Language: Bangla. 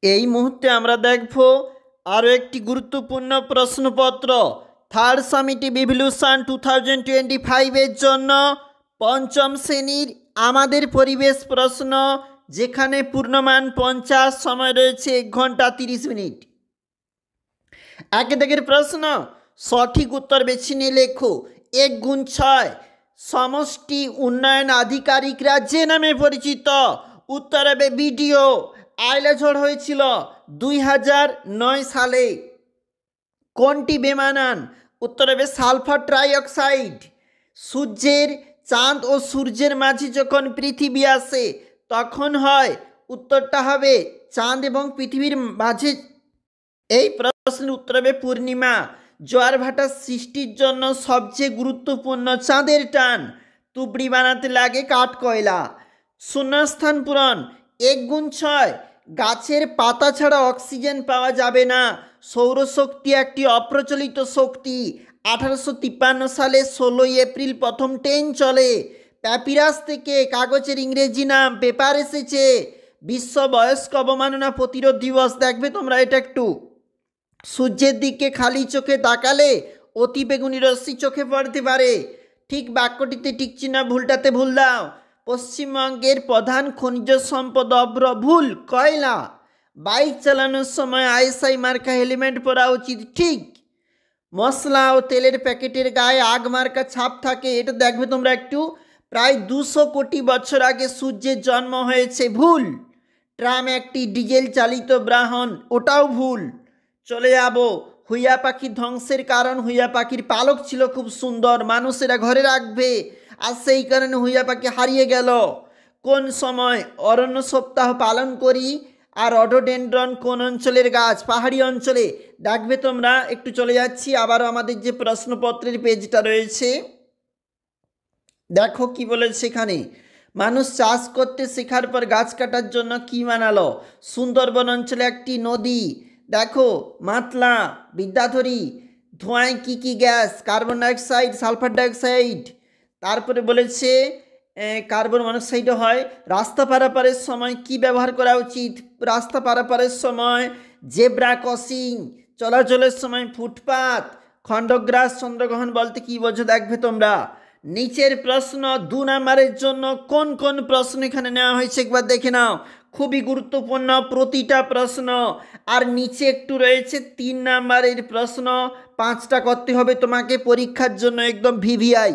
এই মুহূর্তে আমরা দেখব আরও একটি গুরুত্বপূর্ণ প্রশ্নপত্র থার্ড সামিট ইভলিউশন 2025-এর জন্য পঞ্চম শ্রেণীর আমাদের পরিবেশ প্রশ্ন, যেখানে পূর্ণমান 50, সময় রয়েছে 1 ঘন্টা 30 মিনিট। একে দাগের প্রশ্ন, সঠিক উত্তর বেছে নিয়ে লেখো 1x6 সমষ্টি উন্নয়ন আধিকারিকরা যে নামে পরিচিত। উত্তর হবে বিডিও। আইলা ঝড় হয়েছিল 2009 সালে। কোনটি বেমানান? উত্তর হবে সালফার ট্রাইঅক্সাইড। সূর্যের, চাঁদ ও সূর্যের মাঝে যখন পৃথিবী আসে তখন হয়, উত্তরটা হবে চাঁদ এবং পৃথিবীর মাঝে। এই প্রশ্নের উত্তর হবে পূর্ণিমা। জোয়ার ভাটার সৃষ্টির জন্য সবচেয়ে গুরুত্বপূর্ণ চাঁদের টান। তুবড়ি বানাতে লাগে কাঠ কয়লা। শূন্যস্থান পূরণ। 1x6 গাছের পাতা ছাড়া অক্সিজেন পাওয়া যাবে না। সৌরশক্তি একটি অপ্রচলিত শক্তি। 1853 সালে 16 এপ্রিল প্রথম ট্রেন চলে। প্যাপিরাস থেকে কাগজের ইংরেজি নাম পেপার এসেছে। বিশ্ব বয়স্ক অবমাননা প্রতিরোধ দিবস। দেখবে তোমরা এটা একটু। সূর্যের দিকে খালি চোখে তাকালে অতি বেগুনি রশ্মি চোখে পড়তে পারে। ঠিক বাক্যটিতে টিকছি না, ভুলটাতে ভুল দাও। পশ্চিমবঙ্গের প্রধান খনিজ সম্পদ অভ্র। ভুল, কয়লা। বাইক চালানোর সময় আইএসআই মার্কা হেলমেট পরা উচিত। ঠিক। মশলা ও তেলের প্যাকেটের গায়ে আগ মার্কা ছাপ থাকে। এটা দেখবে তোমরা একটু। প্রায় 200 কোটি বছর আগে সূর্যের জন্ম হয়েছে। ভুল। ট্রাম একটি ডিজেল চালিত বাহন। ওটাও ভুল। চলে যাব। হুইয়া পাখির ধ্বংসের কারণ, হুইয়া পাখির পালক ছিল খুব সুন্দর, মানুষেরা ঘরে রাখবে, আর সেই কারণে হুইয়া পাখি হারিয়ে গেল। কোন সময় অরণ্য সপ্তাহ পালন করি? আর রডোডেনড্রন কোন অঞ্চলের গাছ? পাহাড়ি অঞ্চলে। দেখবে তোমরা একটু। চলে যাচ্ছি আবারও আমাদের যে প্রশ্নপত্রের পেজটা রয়েছে, দেখো কি বলেছে এখানে। মানুষ চাষ করতে শেখার পর গাছ কাটার জন্য কি বানালো? সুন্দরবন অঞ্চলে একটি নদী। দেখো, মাতলা, বিদ্যাধরী। ধোঁয়ায় কি কি gas? Carbon dioxide, sulphur dioxide. তারপরে বলেছে কার্বন মনোক্সাইডও হয়। রাস্তা পারাপারের সময় কি ব্যবহার করা উচিত? রাস্তা পারাপারের সময় জেব্রা ক্রসিং। চলাচলের সময় ফুটপাত। খণ্ডগ্রাস চন্দ্রগ্রহণ বলতে কি বোঝো? দেখবে তোমরা। নিচের প্রশ্ন 2 নম্বরের জন্য কোন কোন প্রশ্ন এখানে নেওয়া হয়েছে একবার দেখে নাও। খুবই গুরুত্বপূর্ণ প্রতিটা প্রশ্ন। আর নিচে একটু রয়েছে 3 নম্বরের প্রশ্ন। 5টা করতে হবে তোমাকে পরীক্ষার জন্য, একদম ভিভিআই।